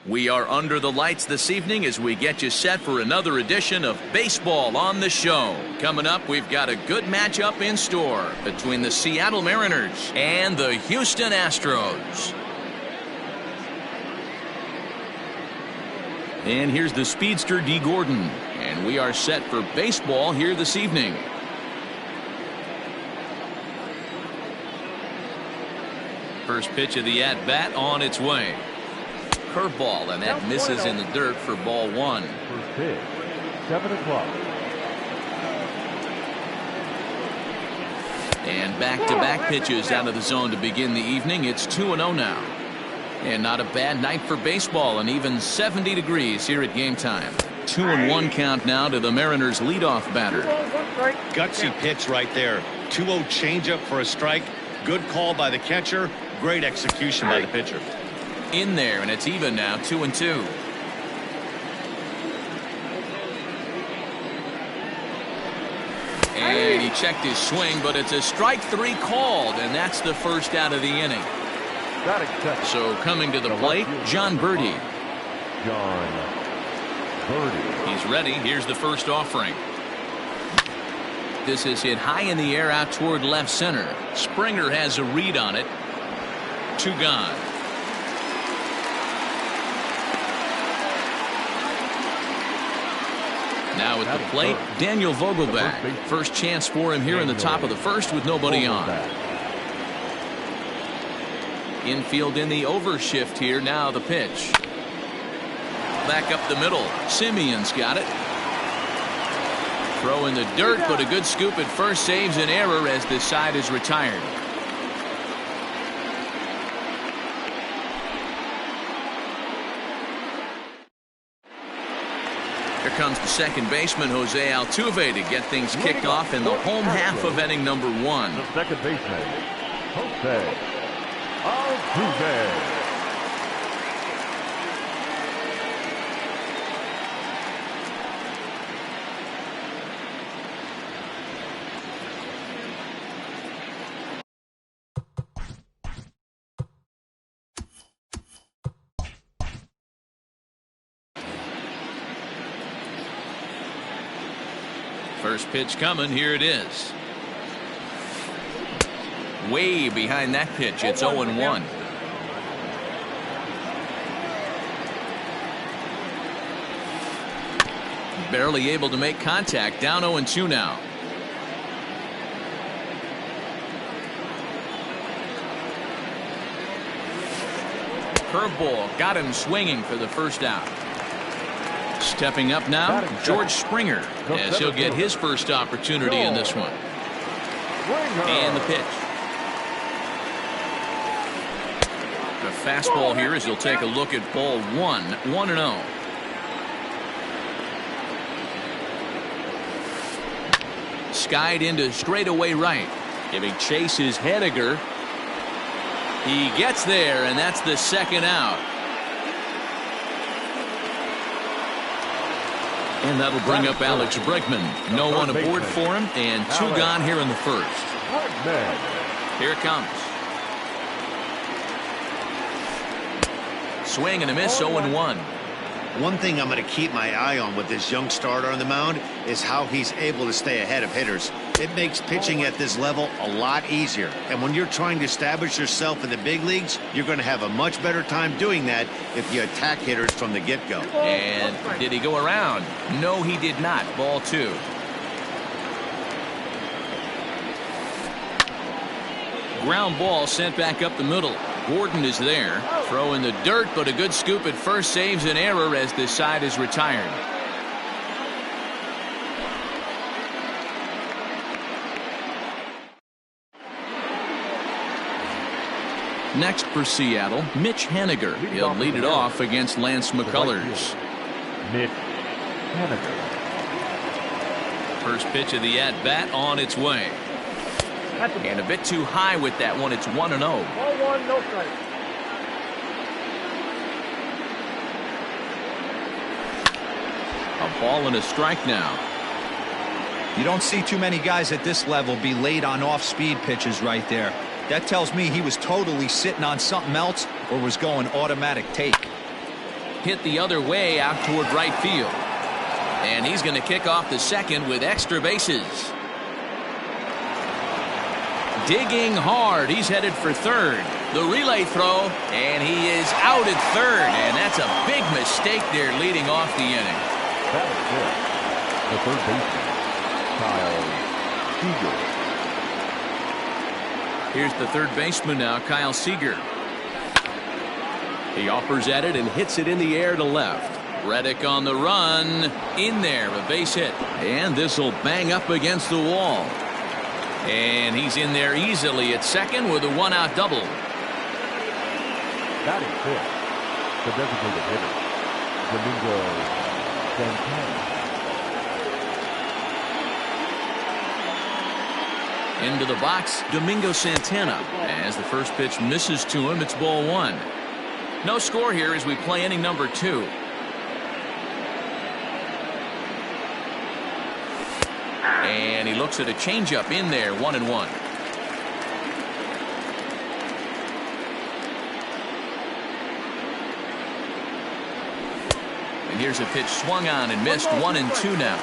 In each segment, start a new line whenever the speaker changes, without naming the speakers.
We are under the lights this evening as we get you set for another edition of Baseball on the Show. Coming up, we've got a good matchup in store between the Seattle Mariners and the Houston Astros. And here's the speedster D. Gordon, and we are set for baseball here this evening. First pitch of the at-bat on its way. Curveball, and that misses in the dirt for ball one.
First pitch, 7 o'clock.
And back-to-back pitches out of the zone to begin the evening. It's 2-0 now. And not a bad night for baseball, and even 70 degrees here at game time. 2-1 count now to the Mariners' leadoff batter.
Gutsy pitch right there. 2-0 changeup for a strike. Good call by the catcher. Great execution by the pitcher.
In there, and it's even now, 2-2. And he checked his swing, but it's a strike three called, and that's the first out of the inning. So coming to the plate, John Birdie. He's ready. Here's the first offering. This is hit high in the air out toward left center. Springer has a read on it. 2 gone. Now at the plate, Daniel Vogelback. First chance for him here in the top of the first with nobody on. Infield in the overshift here. Now the pitch. Back up the middle. Simeon's got it. Throw in the dirt, but a good scoop at first saves an error as this side is retired. Here comes the second baseman, Jose Altuve, to get things kicked off in the home half of inning number 1.
The second baseman, Jose Altuve.
First pitch coming. Here it is. Way behind that pitch. It's 0-1. Barely able to make contact. Down 0-2 now. Curveball got him swinging for the first out. Stepping up now, George Springer, as he'll get his first opportunity in this one. And the pitch. The fastball here as he'll take a look at ball 1, 1-0. Skied into straightaway right, giving chase is Hediger. He gets there, and that's the second out. And that'll bring up Alex Bregman. No one aboard for him, and 2 gone here in the first. Here it comes. Swing and a miss, 0-1.
One thing I'm going to keep my eye on with this young starter on the mound is how he's able to stay ahead of hitters. It makes pitching at this level a lot easier. And when you're trying to establish yourself in the big leagues, you're going to have a much better time doing that if you attack hitters from the get-go.
And did he go around? No, he did not. Ball 2. Ground ball sent back up the middle. Gordon is there. Throw in the dirt, but a good scoop at first saves an error as this side is retired. Next for Seattle, Mitch Haniger. He'll lead it off against Lance McCullers.
Mitch Haniger.
First pitch of the at-bat on its way. And a bit too high with that one. It's 1-0.
Ball 1, no strike.
A ball and a strike now.
You don't see too many guys at this level be late on off-speed pitches right there. That tells me he was totally sitting on something else or was going automatic take.
hit the other way out toward right field. And he's going to kick off the second with extra bases. Digging hard. He's headed for third. The relay throw, and he is out at third. And that's a big mistake there leading off the inning.
That is it. The third baseman, Kyle Seager.
Here's the third baseman now, Kyle Seager. He offers at it and hits it in the air to left. Reddick on the run. In there, a base hit. And this will bang up against the wall. And he's in there easily at second with a one-out double.
That is it. The designated hitter, Domingo Santana.
Into the box, Domingo Santana. As the first pitch misses to him, it's ball one. No score here as we play inning number 2. And he looks at a changeup in there, 1-1. And here's a pitch swung on and missed, 1-2 now.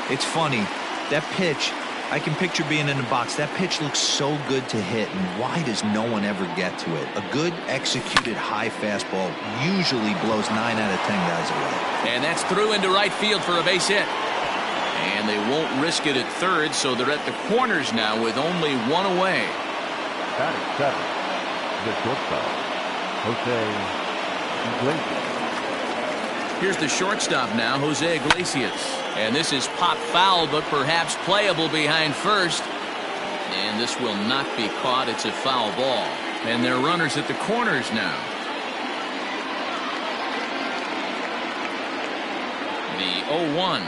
It's funny. That pitch, I can picture being in the box. That pitch looks so good to hit, and why does no one ever get to it? A good executed high fastball usually blows 9 out of 10 guys away.
And that's through into right field for a base hit. And they won't risk it at third, so they're at the corners now with only one away.
That is 7. The shortstop, Jose Iglesias.
Here's the shortstop now, Jose Iglesias. And this is pop foul, but perhaps playable behind first. And this will not be caught. It's a foul ball. And they're runners at the corners now. The 0-1.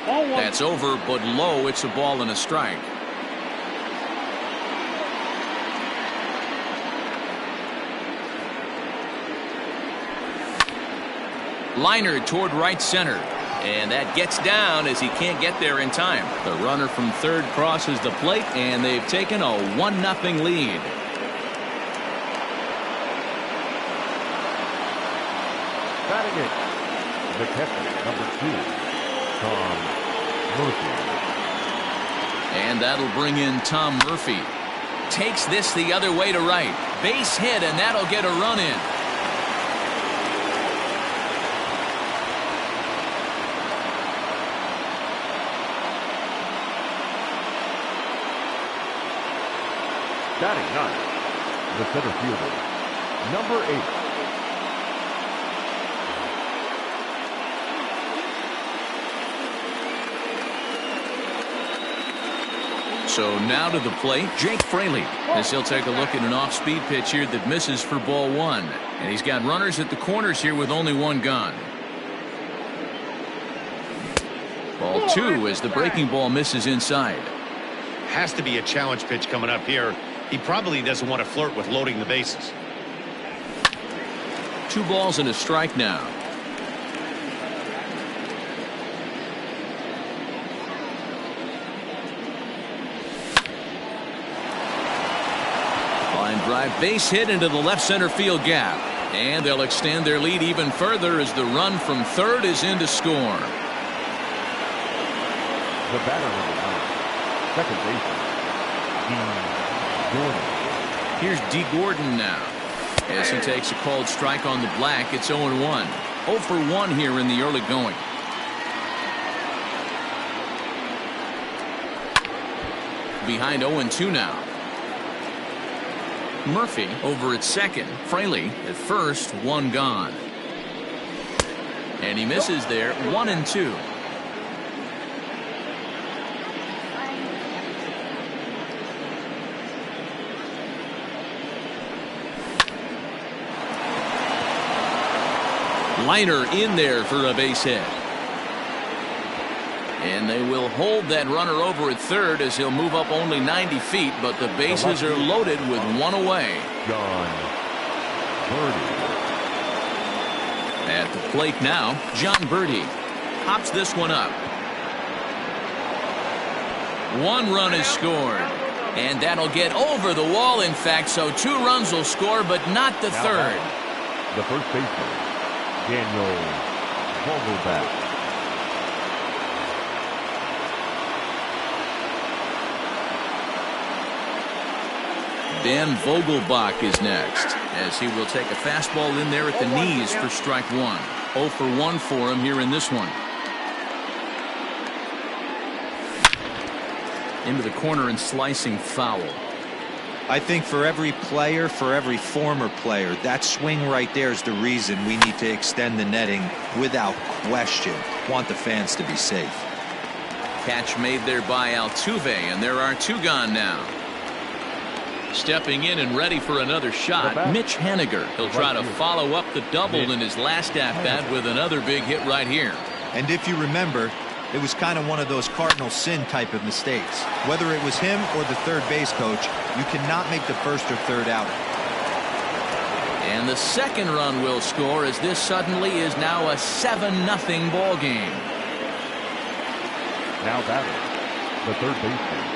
That's over, but low. It's a ball and a strike. Liner toward right center. And that gets down as he can't get there in time. The runner from third crosses the plate, and they've taken a 1-0 lead.
Batting it, the catcher, number 2. Tom Murphy.
And that'll bring in Tom Murphy. Takes this the other way to right. Base hit, and that'll get a run in.
Batting 9, the center fielder, number 8.
So now to the plate, Jake Fraley, as he'll take a look at an off-speed pitch here that misses for ball 1. And he's got runners at the corners here with only one gone. Ball 2 as the breaking ball misses inside.
Has to be a challenge pitch coming up here. He probably doesn't want to flirt with loading the bases.
2 balls and a strike now. Drive base hit into the left center field gap. And they'll extend their lead even further as the run from third is in to score.
The batter number 9, second baseman, Dean Gordon.
Here's D. Gordon now. As he takes a called strike on the black, it's 0-1. 0 for 1 here in the early going. Behind 0-2 now. Murphy over at second. Fraley at first, 1 gone. And he misses there, 1-2. Liner in there for a base hit. And they will hold that runner over at third as he'll move up only 90 feet, but the bases are loaded with 1 away.
John Birdie.
At the plate now, John Birdie hops this one up. 1 run is scored. And that'll get over the wall, in fact, so 2 runs will score, but not the third.
The first baseman, Daniel Vogelbach.
Dan Vogelbach is next, as he will take a fastball in there at the knees for strike one. 0 for 1 for him here in this one. Into the corner and slicing foul.
I think for every player, for every former player, that swing right there is the reason we need to extend the netting without question. Want the fans to be safe.
Catch made there by Altuve, and there are 2 gone now. Stepping in and ready for another shot, Mitch Haniger. He'll try to follow up the double in his last at-bat with another big hit right here.
And if you remember, it was kind of one of those cardinal sin type of mistakes. Whether it was him or the third base coach, you cannot make the first or third out.
And the second run will score, as this suddenly is now a 7-0 ball game.
Now batting, the third baseman.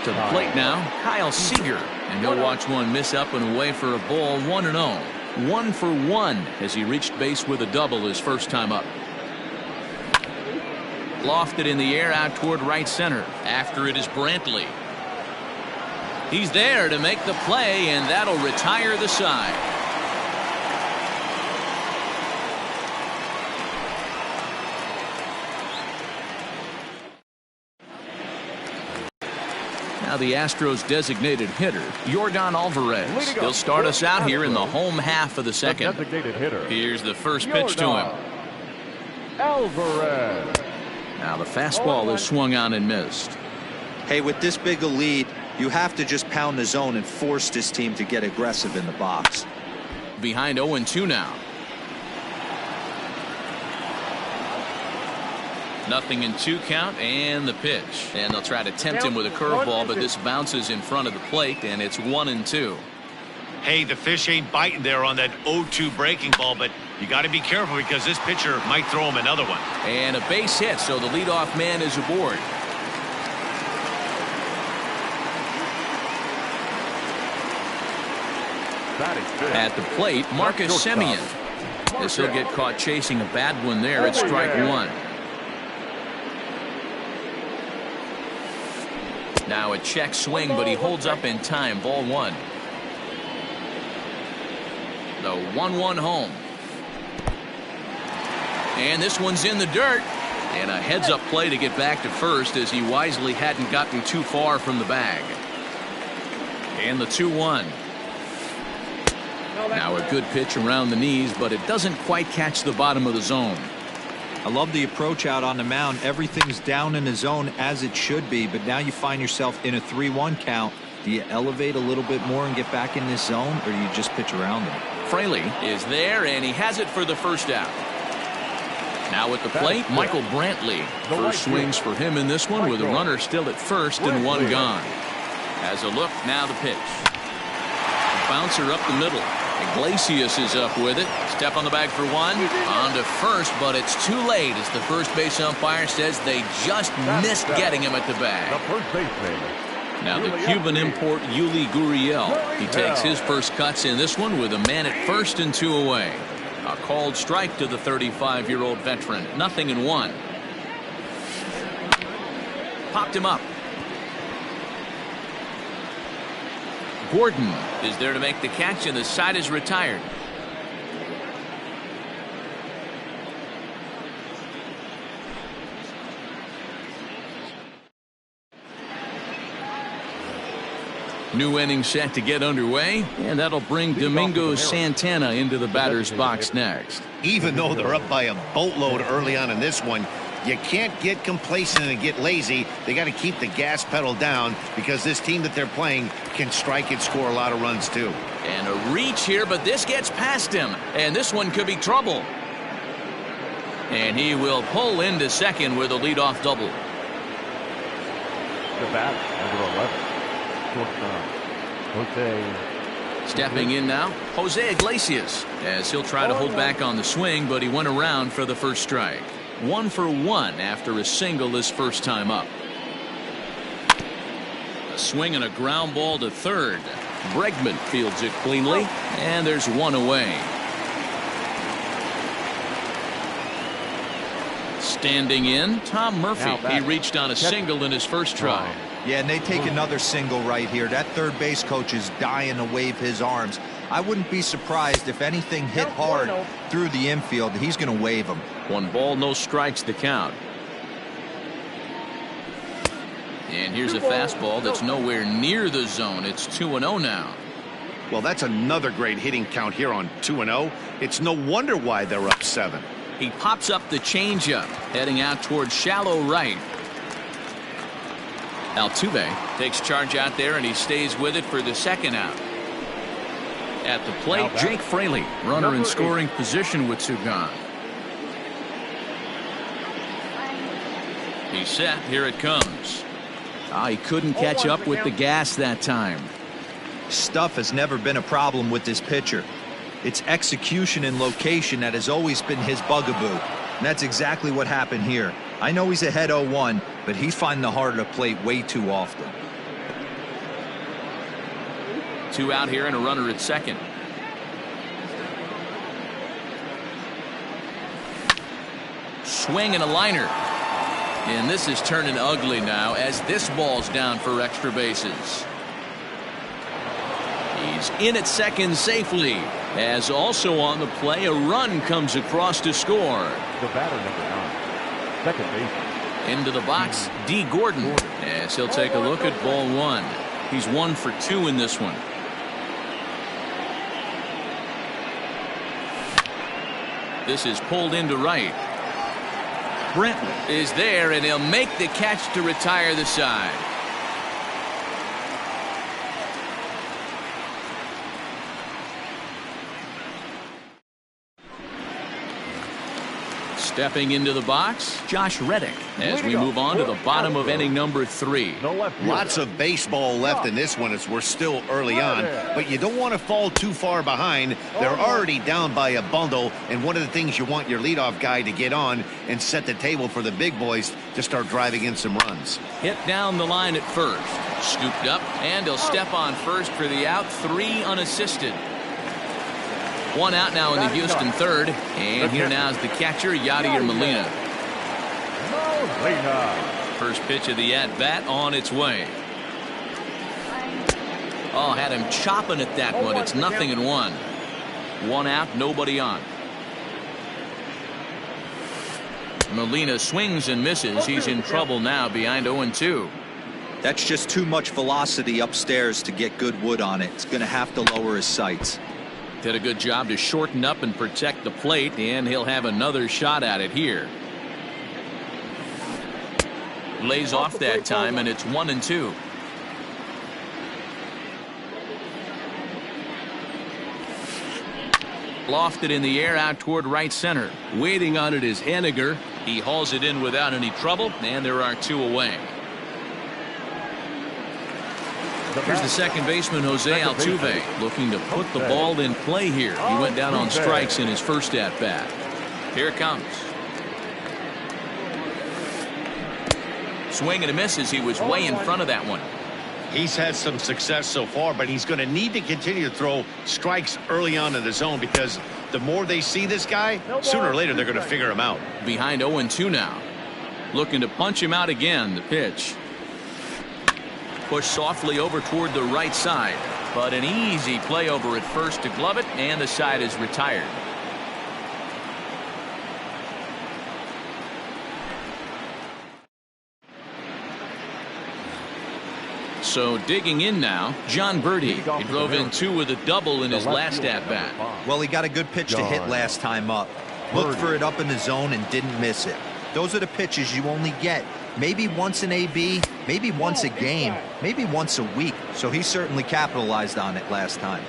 To the plate now, Kyle Seager, and he'll watch one miss up and away for a ball. 1-0. 1 for 1 as he reached base with a double his first time up. Lofted in the air out toward right center. After it is Brantley. He's there to make the play, and that'll retire the side. Now the Astros designated hitter, Yordan Alvarez. He'll start us out here in the home half of the second.
Designated hitter.
Here's the first pitch to him.
Alvarez.
Now the fastball is swung on and missed.
Hey, with this big a lead, you have to just pound the zone and force this team to get aggressive in the box.
Behind 0-2 now. 0-2 count, and the pitch. And they'll try to tempt him with a curveball, but this bounces in front of the plate, and it's 1-2.
Hey, the fish ain't biting there on that 0-2 breaking ball, but you got to be careful because this pitcher might throw him another one.
And a base hit, so the leadoff man is aboard. At the plate, Marcus Semien. As he'll get caught chasing a bad one there at strike one. Now a check swing, but he holds up in time. Ball one. The 1-1 home. And this one's in the dirt. And a heads-up play to get back to first, as he wisely hadn't gotten too far from the bag. And the 2-1. Now a good pitch around the knees, but it doesn't quite catch the bottom of the zone.
I love the approach out on the mound. Everything's down in the zone as it should be, but now you find yourself in a 3-1 count. Do you elevate a little bit more and get back in this zone, or do you just pitch around them?
Fraley is there, and he has it for the first out. Now at the plate, Michael Brantley. First swings for him in this one, with a runner still at first and one gone. As a look, now the pitch. Bouncer up the middle. Iglesias is up with it. Step on the bag for one. On to first, but it's too late, as the first base umpire says they just missed getting him at the bag.
The first baseman.
Now the Cuban import, Yuli Gurriel. He takes his first cuts in this one with a man at first and 2 away. A called strike to the 35-year-old veteran. 0-1. Popped him up. Gordon is there to make the catch, and the side is retired. New inning set to get underway, and that'll bring Domingo Santana into the batter's box next.
Even though they're up by a boatload early on in this one, you can't get complacent and get lazy. They got to keep the gas pedal down, because this team that they're playing can strike and score a lot of runs too.
And a reach here, but this gets past him, and this one could be trouble. And he will pull into second with a leadoff double.
The bat, number 11. Jose.
Stepping in now, Jose Iglesias, as he'll try to hold back on the swing, but he went around for the first strike. 1 for 1 after a single his first time up. A swing and a ground ball to third. Bregman fields it cleanly, and there's one away. Standing in, Tom Murphy. He reached on a single in his first try.
Yeah, and they take another single right here. That third base coach is dying to wave his arms. I wouldn't be surprised if anything hit hard through the infield. He's going to wave them.
1 ball, no strikes to count. And here's a fastball that's nowhere near the zone. It's 2-0 now.
Well, that's another great hitting count here on 2-0. It's no wonder why they're up 7.
He pops up the changeup, heading out towards shallow right. Altuve takes charge out there, and he stays with it for the second out. At the plate, Jake Fraley, runner in scoring position with Sugan. He's set. Here it comes. He couldn't catch up with the gas that time.
Stuff has never been a problem with this pitcher. It's execution and location that has always been his bugaboo. And that's exactly what happened here. I know he's ahead 0-1, but he's finding the heart of the plate way too often.
2 out here and a runner at second. Swing and a liner. And this is turning ugly now as this ball's down for extra bases. He's in at second safely, as also on the play a run comes across to score.
The batter, number 9, second baseman.
Into the box, D. Gordon, as he'll take a look at ball 1. He's 1 for 2 in this one. This is pulled into right. Brentman is there, and he'll make the catch to retire the side. Stepping into the box, Josh Reddick, as we move on to the bottom of inning number 3.
Lots of baseball left in this one as we're still early on, but you don't want to fall too far behind. They're already down by a bundle, and one of the things you want your leadoff guy to get on and set the table for the big boys to start driving in some runs.
Hit down the line at first, scooped up, and he'll step on first for the out. 3 unassisted. 1 out now in the Houston third, and here now is the catcher, Yadier Molina. First pitch of the at-bat on its way. Oh, had him chopping at that one. It's 0-1. 1 out, nobody on. Molina swings and misses. He's in trouble now, behind 0-2.
That's just too much velocity upstairs to get good wood on it. It's going to have to lower his sights.
Did a good job to shorten up and protect the plate, and he'll have another shot at it here. Lays off that time, and it's 1-2. Lofted in the air out toward right center. Waiting on it is Henniger. He hauls it in without any trouble, and there are 2 away. Here's the second baseman, Jose Altuve, looking to put the ball in play here. He went down on strikes in his first at-bat. Here it comes. Swing and a miss as he was way in front of that one.
He's had some success so far, but he's going to need to continue to throw strikes early on in the zone because the more they see this guy, sooner or later they're going to figure him out.
Behind 0-2 now. Looking to punch him out again. The pitch. Push softly over toward the right side, but an easy play over at first to glove it, and the side is retired. So digging in now, John Birdie. He drove in 2 with a double in his last at-bat.
Well, he got a good pitch to hit last time up. Looked for it up in the zone and didn't miss it. Those are the pitches you only get maybe once in AB, maybe once a game, maybe once a week. So he certainly capitalized on it last time.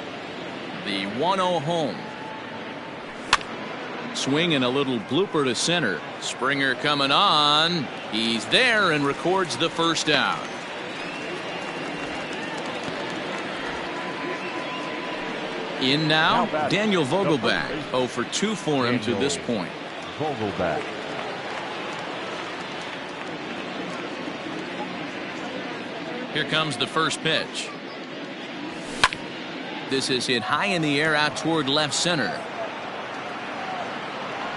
The 1-0 home. Swing and a little blooper to center. Springer coming on. He's there and records the first out. In now, Daniel Vogelbach. 0 for 2 for him to this point.
Vogelbach.
Here comes the first pitch. This is hit high in the air out toward left center.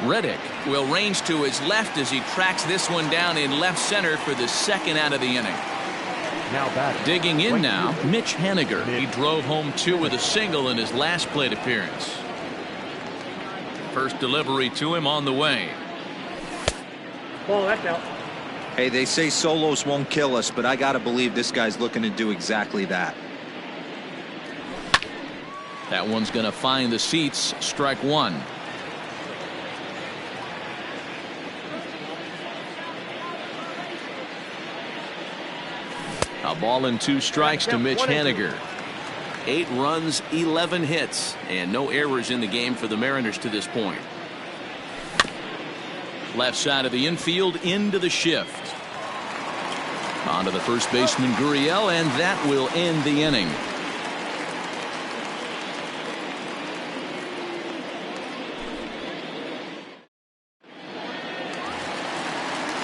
Reddick will range to his left as he tracks this one down in left center for the second out of the inning.
Now batting.
Digging in now, Mitch Haniger. He drove home 2 with a single in his last plate appearance. First delivery to him on the way.
Ball, that's out.
Hey, they say solos won't kill us, but I got to believe this guy's looking to do exactly that.
That one's going to find the seats. Strike 1. A ball and 2 strikes to Mitch Haniger. 8 runs, 11 hits, and no errors in the game for the Mariners to this point. Left side of the infield into the shift. On to the first baseman Gurriel, and that will end the inning.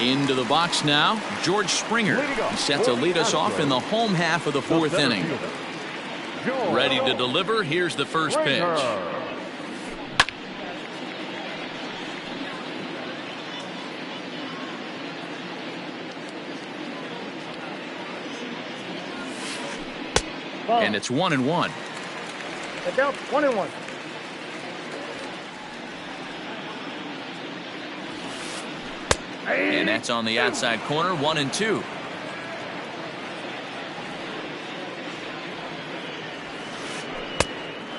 Into the box now, George Springer. He's set to lead us off in the home half of the 4th inning. Ready to deliver. Here's the first pitch. And it's 1-1.
That's out. 1-1.
And that's on the outside corner. 1-2.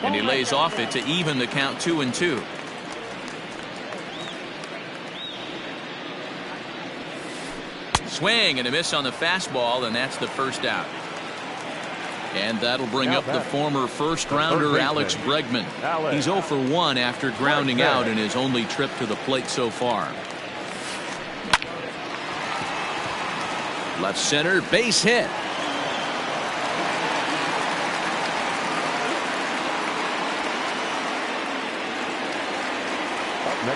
And he lays off it to even the count. 2-2. Swing and a miss on the fastball, and that's the first out. And that'll bring up the former first-rounder Alex Bregman. He's 0 for 1 after grounding out in his only trip to the plate so far. Left center, base hit.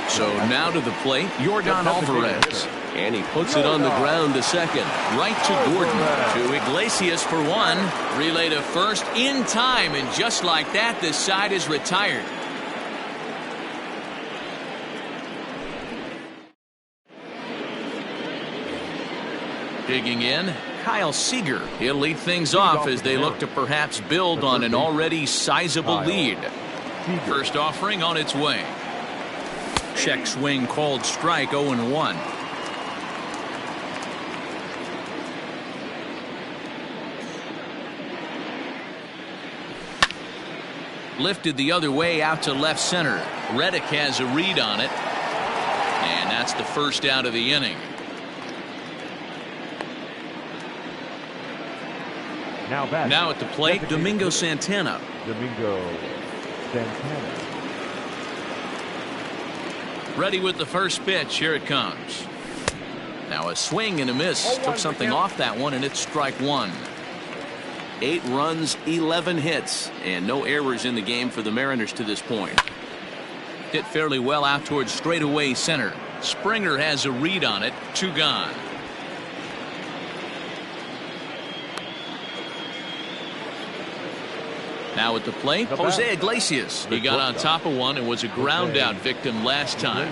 So now to the plate, Yordan Alvarez. And he puts it on the ground to second. Right to Gordon. To Iglesias for 1. Relay to first in time. And just like that, this side is retired. Digging in, Kyle Seager. He'll lead things off as they look to perhaps build on an already sizable lead. First offering on its way. Check swing called strike. 0-1. Lifted the other way out to left center. Reddick has a read on it. And that's the first out of the inning. Now at the plate, Domingo Santana. Ready with the first pitch. Here it comes. Now a swing and a miss. Took something off that one, and it's strike 1. 8 runs, 11 hits, and no errors in the game for the Mariners to this point. Hit fairly well out towards straightaway center. Springer has a read on it. 2 gone. Now at the plate, Jose Iglesias. He got on top of one and was a ground out victim last time.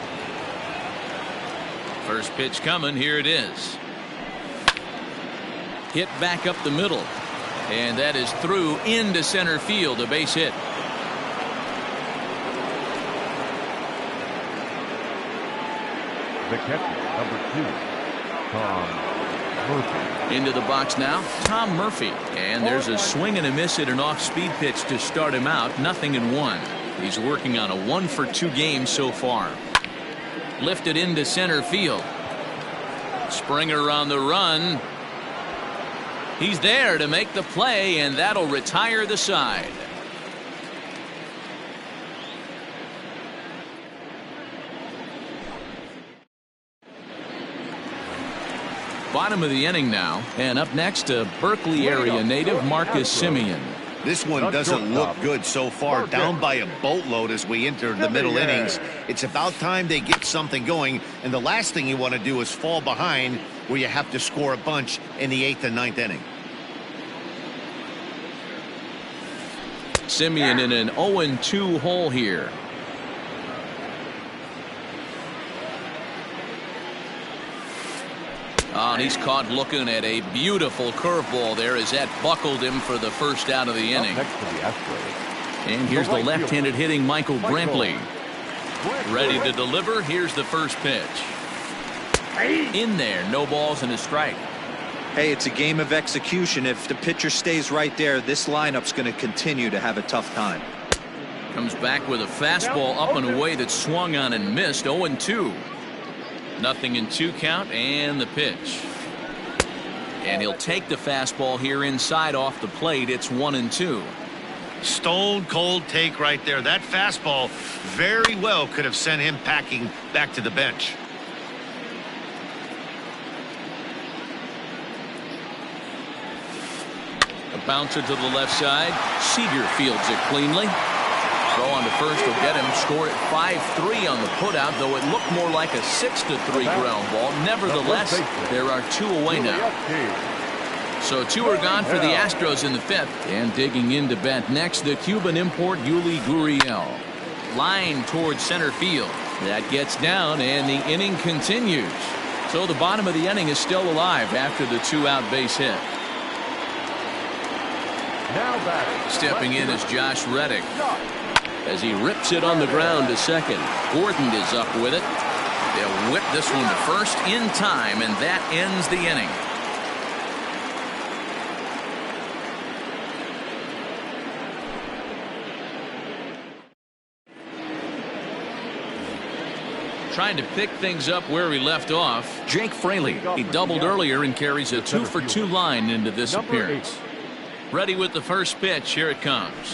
First pitch coming. Here it is. Hit back up the middle. And that is through into center field. A base hit.
The catcher, number 2, Tom Murphy.
Into the box now, Tom Murphy. And there's a swing and a miss at an off-speed pitch to start him out. 0-1. He's working on a 1-for-2 game so far. Lifted into center field. Springer on the run. He's there to make the play, and that'll retire the side. Bottom of the inning now, and up next, a Berkeley area native, Marcus Semien.
This one doesn't look good so far. Down by a boatload as we enter the middle innings. It's about time they get something going, and the last thing you want to do is fall behind where you have to score a bunch in the 8th and 9th inning.
Semien in an 0-2 hole here. And he's caught looking at a beautiful curveball there as that buckled him for the first out of the inning.
Next to the Astros.
And here's the left-handed hitting Michael Brantley. Ready to deliver. Here's the first pitch. In there, no balls and a strike.
Hey, it's a game of execution. If the pitcher stays right there, this lineup's going to continue to have a tough time.
Comes back with a fastball up and away that swung on and missed. 0-2. 0-2 count and the pitch. And he'll take the fastball here inside off the plate. It's 1-2.
Stone cold take right there. That fastball very well could have sent him packing back to the bench.
A bouncer to the left side. Seager fields it cleanly. Throw on to first will get him. Score at 5-3 on the putout, though it looked more like a 6-3 ground ball. Nevertheless, there are 2 away now. So 2 are gone for the Astros in the 5th. And digging in to bat next, the Cuban import Yuli Gurriel. Line towards center field. That gets down, and the inning continues. So the bottom of the inning is still alive after the 2-out base hit.
Now batting.
Stepping in is Josh Reddick as he rips it on the ground to second. Gordon is up with it. They'll whip this one to first in time, and that ends the inning. Trying to pick things up where he left off, Jake Fraley. He doubled earlier and carries a 2-for-2 line into this appearance. Ready with the first pitch. Here it comes.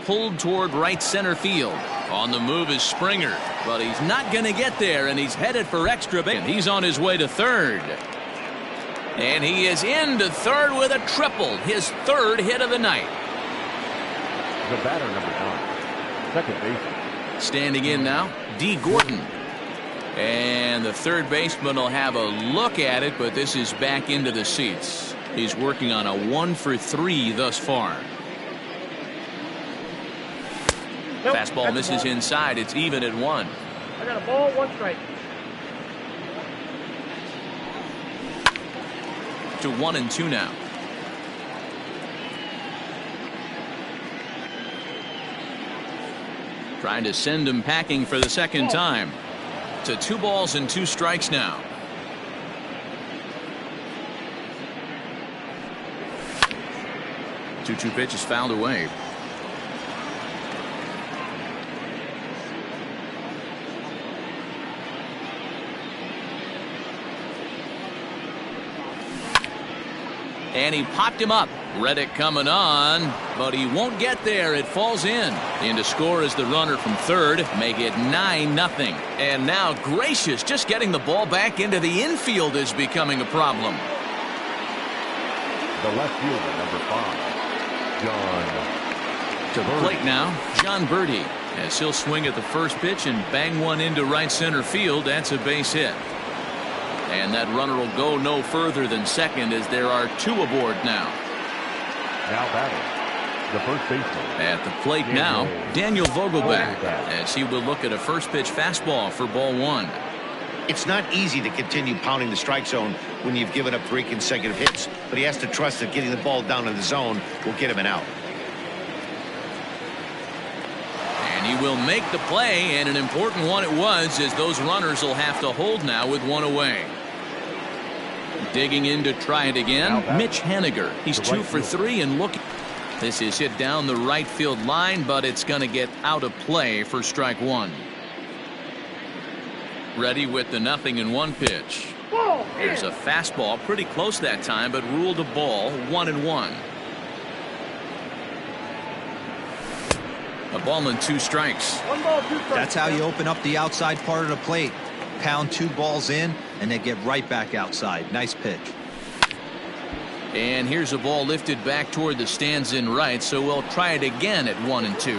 Pulled toward right center field. On the move is Springer, but he's not going to get there, and he's headed for extra base. He's on his way to third. And he is into third with a triple, his 3rd hit of the night.
The batter, number 9, second baseman.
Standing in now, D. Gordon. And the third baseman will have a look at it, but this is back into the seats. He's working on a 1-for-3 thus far.
Nope,
fastball misses inside. It's even at 1.
I got a ball, 1 strike.
To 1-2 now. Trying to send him packing for the second time. To 2 balls and 2 strikes now. The 2-2 pitch is fouled away. And he popped him up. Reddick coming on, but he won't get there. It falls in. In to score is the runner from third. Make it 9-0. And now Gracious just getting the ball back into the infield is becoming a problem.
The left fielder, number 5, John.
To the plate now, John Birdie, as he'll swing at the first pitch and bang one into right center field. That's a base hit. And that runner will go no further than second as there are 2 aboard now.
Now batting, the first baseman.
At the plate now, Daniel Vogelback, as he will look at a first pitch fastball for ball 1.
It's not easy to continue pounding the strike zone when you've given up 3 consecutive hits, but he has to trust that getting the ball down in the zone will get him an out.
And he will make the play, and an important one it was, as those runners will have to hold now with 1 away. Digging in to try it again, Mitch Haniger. He's 2 for 3 and looking. This is hit down the right field line, but it's going to get out of play for strike 1. Ready with the 0-1 pitch. There's a fastball pretty close that time, but ruled a ball. 1-1. A ball and 2 strikes.
1 ball, 2 strikes.
That's how you open up the outside part of the plate. Pound 2 balls in, and then get right back outside. Nice pitch.
And here's a ball lifted back toward the stands in right, so we'll try it again at 1-2.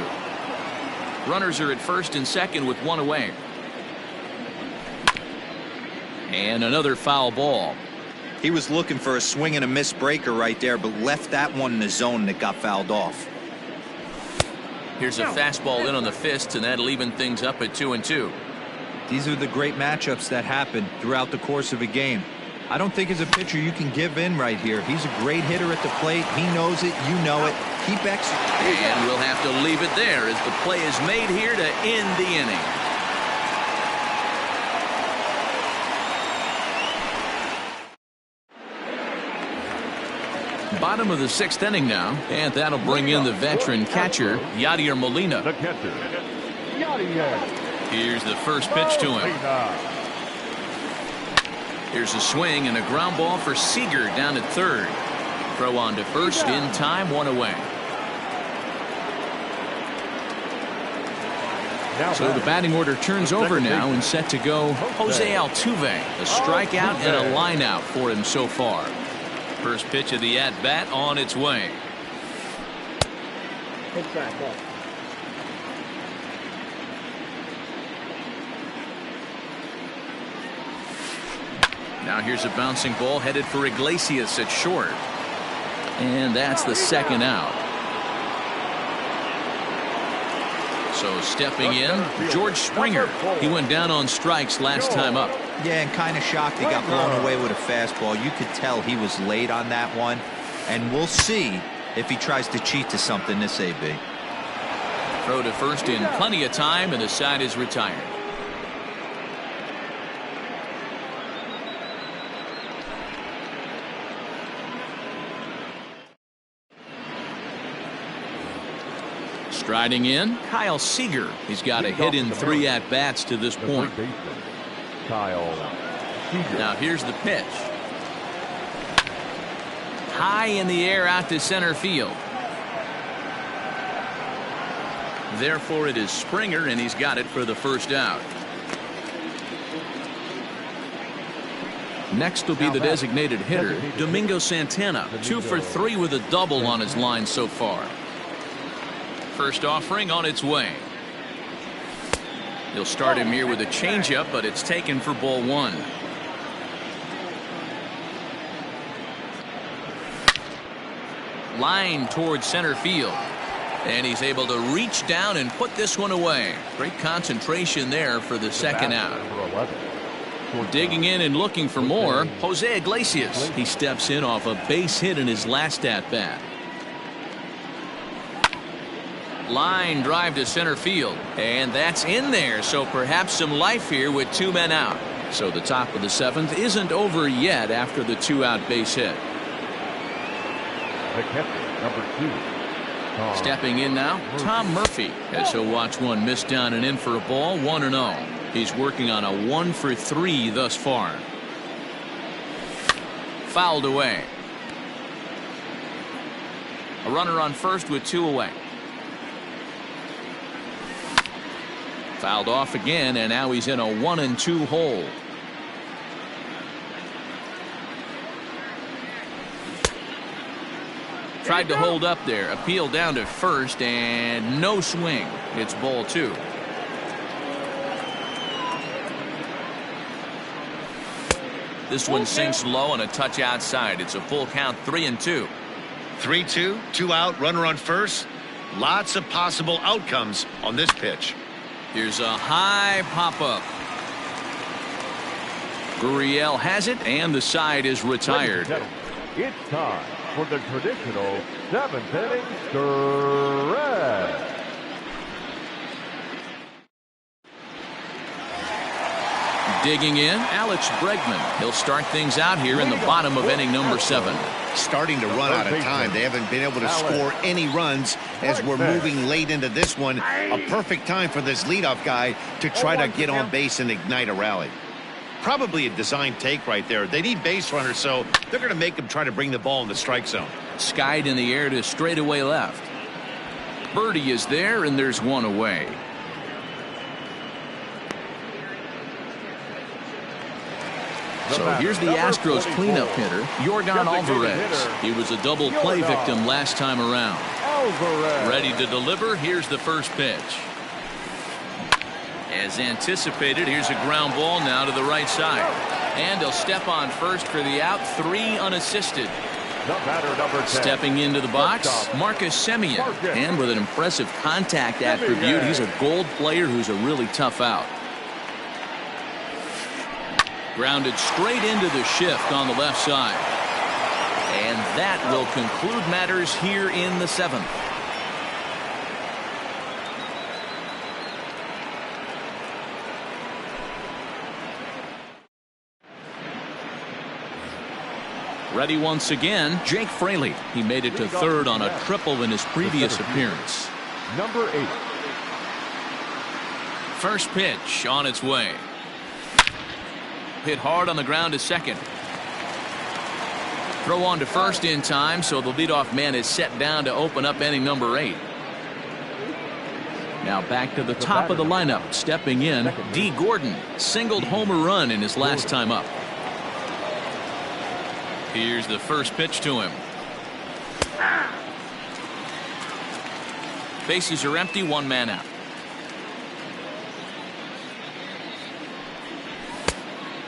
Runners are at first and second with 1 away. And another foul ball.
He was looking for a swing and a miss breaker right there, but left that one in the zone that got fouled off.
Here's a fastball in on the fists, and that'll even things up at 2-2.
These are the great matchups that happen throughout the course of a game. I don't think as a pitcher you can give in right here. He's a great hitter at the plate. He knows it. You know it. Keep executing.
And we'll have to leave it there as the play is made here to end the inning. Bottom of the 6th inning now, and that'll bring in the veteran catcher, Yadier Molina.
The catcher, Yadier.
Here's the first pitch to him. Here's a swing and a ground ball for Seager down at third. Throw on to first in time, 1 away. So the batting order turns over now and set to go Jose Altuve. A strikeout and a line out for him so far. First pitch of the at-bat on its way.
Hit track, ball.
Now here's a bouncing ball headed for Iglesias at short. And that's the second out. So stepping in, George Springer. He went down on strikes last time up.
Yeah, and kind of shocked he got blown away with a fastball. You could tell he was late on that one. And we'll see if he tries to cheat to something this AB.
Throw to first in plenty of time, and the side is retired. Striding in, Kyle Seager. He's got a hit in 3 at-bats to this point.
Kyle Seager.
Now here's the pitch. High in the air out to center field. Therefore it is Springer, and he's got it for the first out. Next will be the designated hitter, Domingo Santana. 2 for 3 with a double on his line so far. First offering on its way. He'll start him here with a changeup, but it's taken for ball 1. Line towards center field. And he's able to reach down and put this one away. Great concentration there for the second out. Digging in and looking for more, Jose Iglesias. He steps in off a base hit in his last at-bat. Line drive to center field, and that's in there, so perhaps some life here with 2 men out. So the top of the 7th isn't over yet after the 2-out base hit.
The catcher, number 2.
Stepping in now, Tom Murphy, as he'll watch one miss down and in for a ball, 1-0. He's working on a 1 for 3 thus far. Fouled away. A runner on first with 2 away. Fouled off again, and now he's in a 1-2 hole. Tried to hold up there. Appeal down to first, and no swing. It's ball 2. This one sinks low and a touch outside. It's a full count, 3-2.
3-2, 2 out, runner on first. Lots of possible outcomes on this pitch.
Here's a high pop-up. Gurriel has it, and the side is retired.
It's time for the traditional 7th inning stretch.
Digging in, Alex Bregman. He'll start things out here in the bottom of inning number 7.
Starting to run out of time. They haven't been able to score any runs as we're moving late into this one. A perfect time for this leadoff guy to try to get on base and ignite a rally. Probably a design take right there. They need base runners, so they're going to make him try to bring the ball in the strike zone.
Skied in the air to straightaway left. Birdie is there, and there's 1 away. So here's the Astros cleanup hitter, Yordan Alvarez. He was a double play victim last time around. Ready to deliver. Here's the first pitch. As anticipated, here's a ground ball now to the right side. And he'll step on first for the out, 3 unassisted. Stepping into the box, Marcus Semien. And with an impressive contact attribute, he's a gold player who's a really tough out. Grounded straight into the shift on the left side. And that will conclude matters here in the 7th. Ready once again, Jake Fraley. He made it to third on a triple in his previous appearance.
Number 8.
First pitch on its way. Hit hard on the ground to second. Throw on to first in time, so the leadoff man is set down to open up inning number 8. Now back to the top of the lineup. Stepping in, D. Gordon. Singled homer run in his last time up. Here's the first pitch to him. Bases are empty, one man out.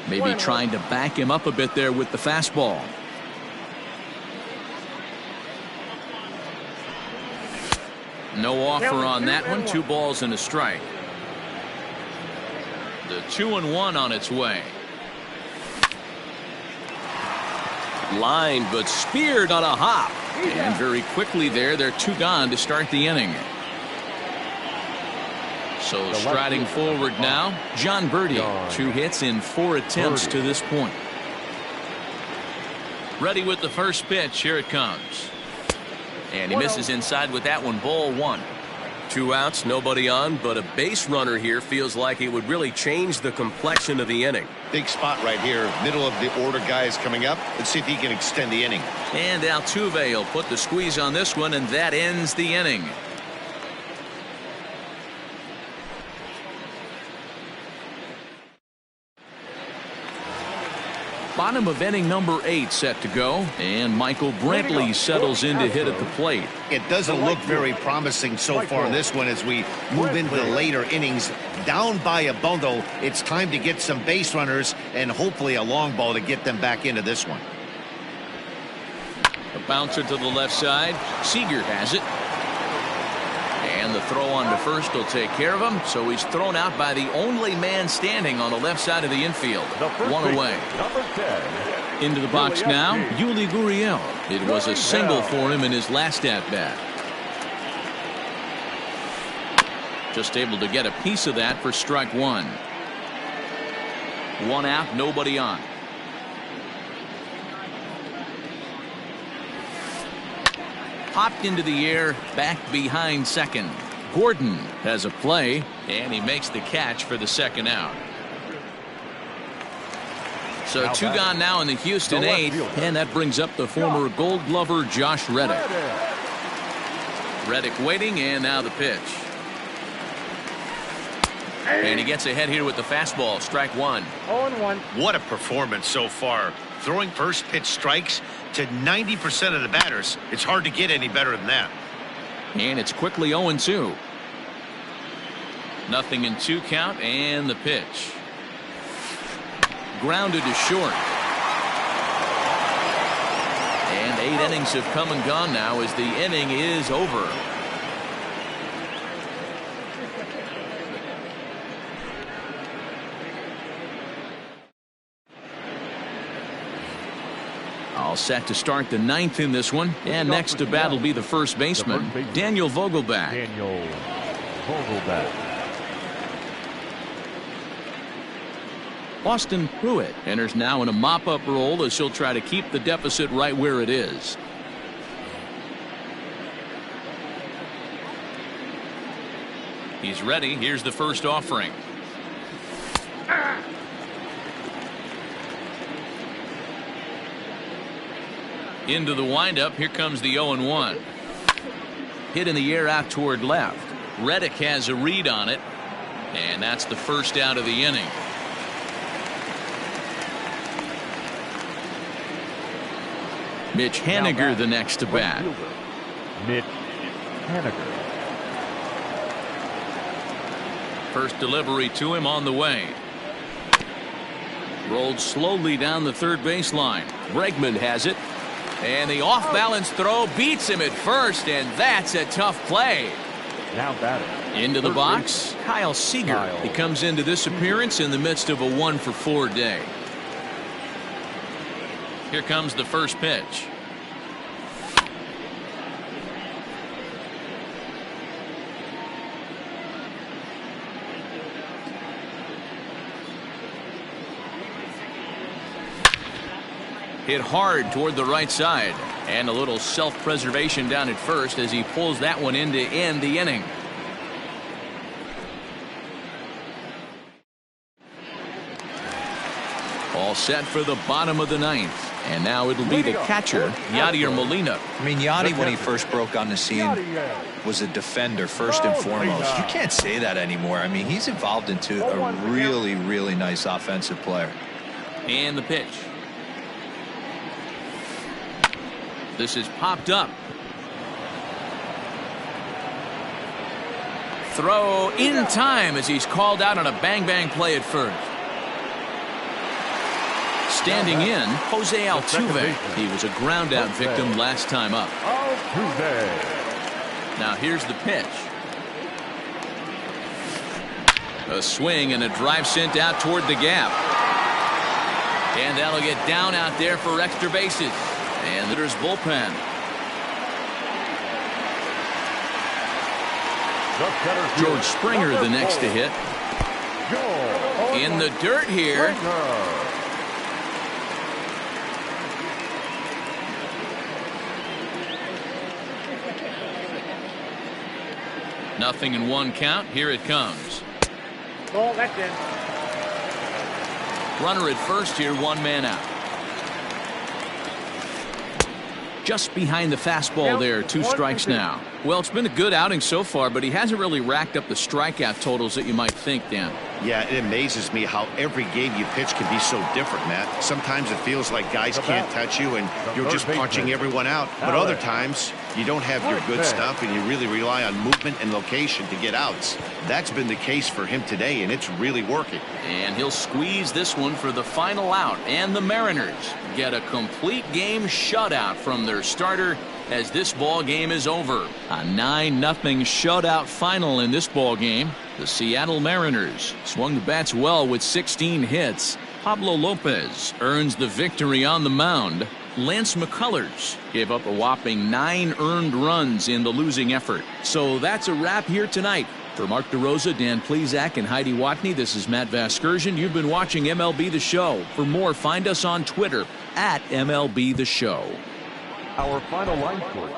Maybe trying to back him up a bit there with the fastball. No offer on that one. 2 balls and a strike. The 2-1 on its way. Lined but speared on a hop. And very quickly there, they're 2 gone to start the inning. So striding forward now, John Birdie. 2 hits in 4 attempts to this point. Ready with the first pitch. Here it comes. And he misses inside with that one. Ball 1.
2 outs, nobody on, but a base runner here feels like it would really change the complexion of the inning.
Big spot right here. Middle of the order guy is coming up. Let's see if he can extend the inning.
And Altuve will put the squeeze on this one, and that ends the inning. Bottom of inning number 8 set to go, and Michael Brantley settles in to hit at the plate.
It doesn't look very promising so far in this one as we move into the later innings. Down by a bundle, it's time to get some base runners and hopefully a long ball to get them back into this one.
A bouncer to the left side. Seager has it. And the throw on to first will take care of him. So he's thrown out by the only man standing on the left side of the infield. 1 away.
Number 10.
Into the box now, Yuli Gurriel. It was a single for him in his last at-bat. Just able to get a piece of that for strike 1. 1 out, nobody on. Popped into the air, back behind second. Gordon has a play, and he makes the catch for the 2nd out. So 2 gone now in the Houston 8th, and that brings up the former Gold Glover Josh Reddick. Reddick waiting, and now the pitch. And he gets ahead here with the fastball. Strike 1.
0-1.
What a performance so far. Throwing first pitch strikes to 90% of the batters. It's hard to get any better than that.
And it's quickly 0-2. Nothing in 2 count, and the pitch. Grounded to short. And 8 innings have come and gone now as the inning is over. All set to start the 9th in this one. And next to bat will be the first baseman, Daniel Vogelbach.
Daniel Vogelbach.
Austin Pruitt enters now in a mop-up role as he'll try to keep the deficit right where it is. He's ready. Here's the first offering. Into the windup. Here comes the 0-1. Hit in the air out toward left. Reddick has a read on it, and that's the first out of the inning. Mitch Haniger the next to bat.
Mitch Haniger.
First delivery to him on the way. Rolled slowly down the third baseline. Bregman has it. And the off-balance throw beats him at first, and that's a tough play.
Now batting.
Into the box, Kyle Seager. He comes into this appearance in the midst of a 1-for-4 day. Here comes the first pitch. Hit hard toward the right side, and a little self-preservation down at first as he pulls that one in to end the inning. All set for the bottom of the ninth, and now it'll be the catcher, Yadier Molina.
I mean, Yadi, when he first broke on the scene, was a defender first and foremost. You can't say that anymore. I mean, he's evolved into a really, really nice offensive player.
And the pitch. This is popped up. Throw in time as he's called out on a bang-bang play at first. Standing in, Jose Altuve. He was a ground-out victim last time up. Now here's the pitch. A swing and a drive sent out toward the gap. And that'll get down out there for extra bases. And there's bullpen. George Springer the next to hit. In the dirt here. Nothing in one count. Here it comes.
Ball, that's in.
Runner at first here, one man out. Just behind the fastball there, 2 strikes now. Well, it's been a good outing so far, but he hasn't really racked up the strikeout totals that you might think, Dan.
Yeah, it amazes me how every game you pitch can be so different, Matt. Sometimes it feels like guys can't touch you and you're just punching everyone out. But other times, you don't have your good stuff and you really rely on movement and location to get outs. That's been the case for him today, and it's really working.
And he'll squeeze this one for the final out. And the Mariners get a complete game shutout from their starter as this ball game is over. A 9-0 shutout final in this ball game. The Seattle Mariners swung the bats well with 16 hits. Pablo Lopez earns the victory on the mound. Lance McCullers gave up a whopping 9 earned runs in the losing effort. So that's a wrap here tonight. For Mark DeRosa, Dan Plesac, and Heidi Watney, this is Matt Vasgersian. You've been watching MLB The Show. For more, find us on Twitter @MLB The Show.
Our final line score.